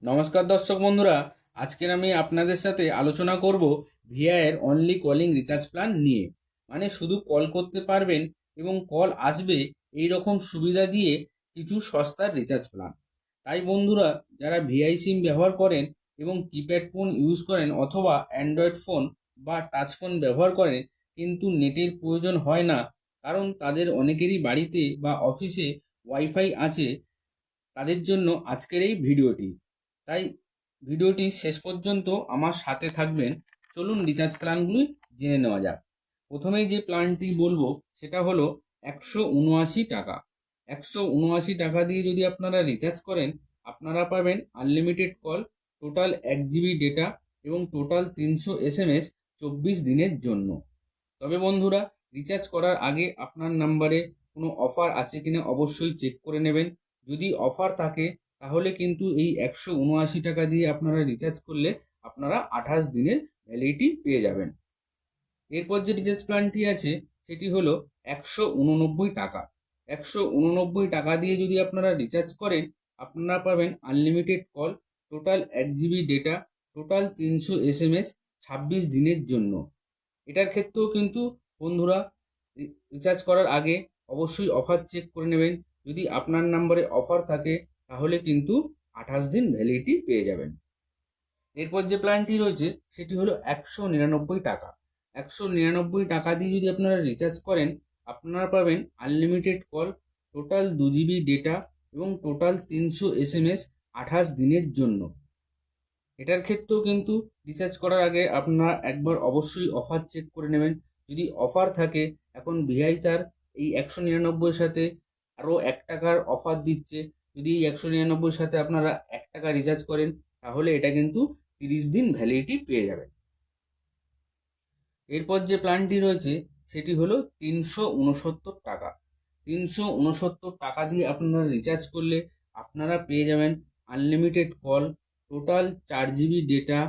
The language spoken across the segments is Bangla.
নমস্কার দর্শক বন্ধুরা, আজকের আমি আপনাদের সাথে আলোচনা করব ভিআইয়ের অনলি কলিং রিচার্জ প্ল্যান নিয়ে। মানে শুধু কল করতে পারবেন এবং কল আসবে এই রকম সুবিধা দিয়ে কিছু সস্তার রিচার্জ প্ল্যান। তাই বন্ধুরা, যারা ভিআই সিম ব্যবহার করেন এবং কিপ্যাড ফোন ইউজ করেন অথবা অ্যান্ড্রয়েড ফোন বা টাচ ফোন ব্যবহার করেন কিন্তু নেটের প্রয়োজন হয় না, কারণ তাদের অনেকেরই বাড়িতে বা অফিসে ওয়াইফাই আছে, তাদের জন্য আজকের এই ভিডিওটি। তাই ভিডিওটি শেষ পর্যন্ত আমার সাথে থাকবেন। চলুন রিচার্জ প্ল্যানগুলি জেনে নেওয়া যাক। প্রথমেই যে প্ল্যানটি বলবো সেটা হলো 179 টাকা। 179 টাকা দিয়ে যদি আপনারা রিচার্জ করেন, আপনারা পাবেন unlimited call, total 1 GB data এবং টোটাল 300 SMS 24 দিনের জন্য। তবে বন্ধুরা, রিচার্জ করার আগে আপনার নাম্বারে কোনো অফার আছে কিনা অবশ্যই চেক করে নেবেন। যদি অফার থাকে তাহলে কিন্তু এই 179 টাকা দিয়ে আপনারা রিচার্জ করলে আপনারা 28 দিনের ভ্যালিডিটি পেয়ে যাবেন। এরপর যে রিচার্জ প্ল্যানটি আছে সেটি হলো 189 টাকা। 189 টাকা দিয়ে যদি আপনারা রিচার্জ করেন, আপনারা পাবেন unlimited call, total 1 GB data, total 300 SMS 26 দিনের জন্য। এটার ক্ষেত্রেও কিন্তু বন্ধুরা, রিচার্জ করার আগে অবশ্যই অফার চেক করে নেবেন। যদি আপনার নাম্বারে অফার থাকে তাহলে কিন্তু 28 দিন ভ্যালিডিটি পেয়ে যাবেন। এরপর যে প্ল্যানটি রয়েছে সেটি হলো 199 টাকা। 199 টাকা দিয়ে যদি আপনারা রিচার্জ করেন, আপনারা পাবেন unlimited call, total 2 GB data এবং টোটাল 300 SMS 28 দিনের জন্য। এটার ক্ষেত্রেও কিন্তু রিচার্জ করার আগে আপনারা একবার অবশ্যই অফার চেক করে নেবেন। যদি অফার থাকে, এখন ভিআই তার এই 199 সাথে আরও 1 টাকার অফার দিচ্ছে। যদি এই 199 সাথে আপনারা 1 টাকা রিচার্জ করেন তাহলে এটা কিন্তু 30 দিন ভ্যালিডিটি পেয়ে যাবেন। এরপর যে প্ল্যানটি রয়েছে সেটি হলো 369 টাকা। 369 টাকা দিয়ে আপনারা রিচার্জ করলে আপনারা পেয়ে যাবেন unlimited call, total 4 GB data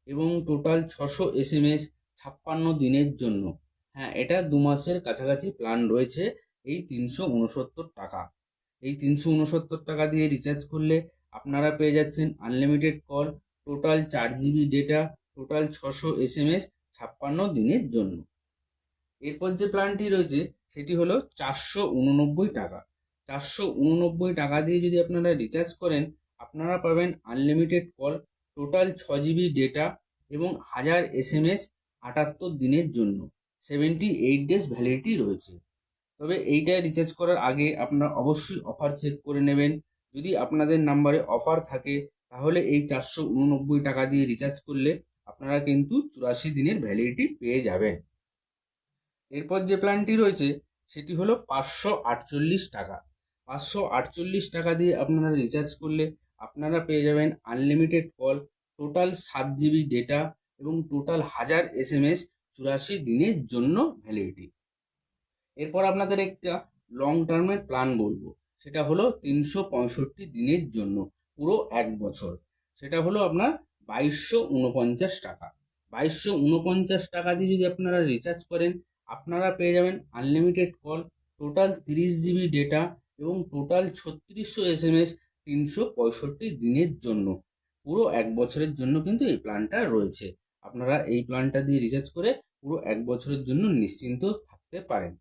এবং টোটাল 600 SMS 56 দিনের জন্য। হ্যাঁ, এটা 2 মাসের কাছাকাছি প্ল্যান রয়েছে এই 369 টাকা। এই 369 টাকা দিয়ে রিচার্জ করলে আপনারা পেয়ে যাচ্ছেন unlimited call, total 4 GB data, total 600 SMS 56 দিনের জন্য। এরপর যে প্ল্যানটি রয়েছে সেটি হলো 489 টাকা। 489 টাকা দিয়ে যদি আপনারা রিচার্জ করেন, আপনারা পাবেন unlimited call, total 6 GB data এবং 1000 SMS 78 দিনের জন্য। 78 ডেজ ভ্যালিডিটি রয়েছে। তবে এইটা রিচার্জ করার আগে আপনারা অবশ্যই অফার চেক করে নেবেন। যদি আপনাদের নাম্বারে অফার থাকে তাহলে এই 489 টাকা দিয়ে রিচার্জ করলে আপনারা কিন্তু 84 দিনের ভ্যালিডিটি পেয়ে যাবেন। এরপর যে প্ল্যানটি রয়েছে সেটি হলো 548 টাকা। 548 টাকা দিয়ে আপনারা রিচার্জ করলে আপনারা পেয়ে যাবেন unlimited call, total 7 GB data এবং টোটাল 1000 SMS 84 দিনের জন্য ভ্যালিডিটি। এরপর আপনাদের একটা লং টার্মের প্ল্যান বলবো, সেটা হলো 365 দিনের জন্য, পুরো 1 বছর। সেটা হলো আপনার 2249 টাকা। 2249 টাকা দিয়ে যদি আপনারা রিচার্জ করেন, আপনারা পেয়ে যাবেন unlimited call, total 30 GB data এবং টোটাল 3600 SMS 365 দিনের জন্য। পুরো 1 বছরের জন্য কিন্তু এই প্ল্যানটা রয়েছে। আপনারা এই প্ল্যানটা দিয়ে রিচার্জ করে পুরো 1 বছরের জন্য নিশ্চিন্ত থাকতে পারেন।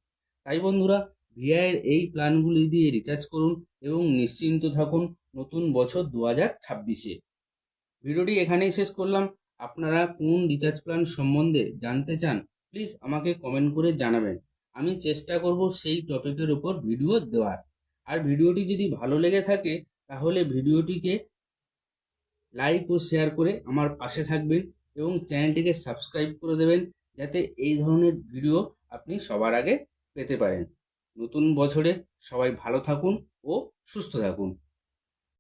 তাই বন্ধুরা, ভিআইয়ের এই প্ল্যানগুলি দিয়ে রিচার্জ করুন এবং নিশ্চিন্ত থাকুন নতুন বছর 2026-এ। ভিডিওটি এখানেই শেষ করলাম। আপনারা কোন রিচার্জ প্ল্যান সম্বন্ধে জানতে চান প্লিজ আমাকে কমেন্ট করে জানাবেন। আমি চেষ্টা করব সেই টপিকের উপর ভিডিও দেওয়ার। আর ভিডিওটি যদি ভালো লেগে থাকে তাহলে ভিডিওটিকে লাইক ও শেয়ার করে আমার পাশে থাকবেন এবং চ্যানেলটিকে সাবস্ক্রাইব করে দেবেন, যাতে এই ধরনের ভিডিও আপনি সবার আগে পেতে পারেন। নতুন বছরে সবাই ভালো থাকুন ও সুস্থ থাকুন।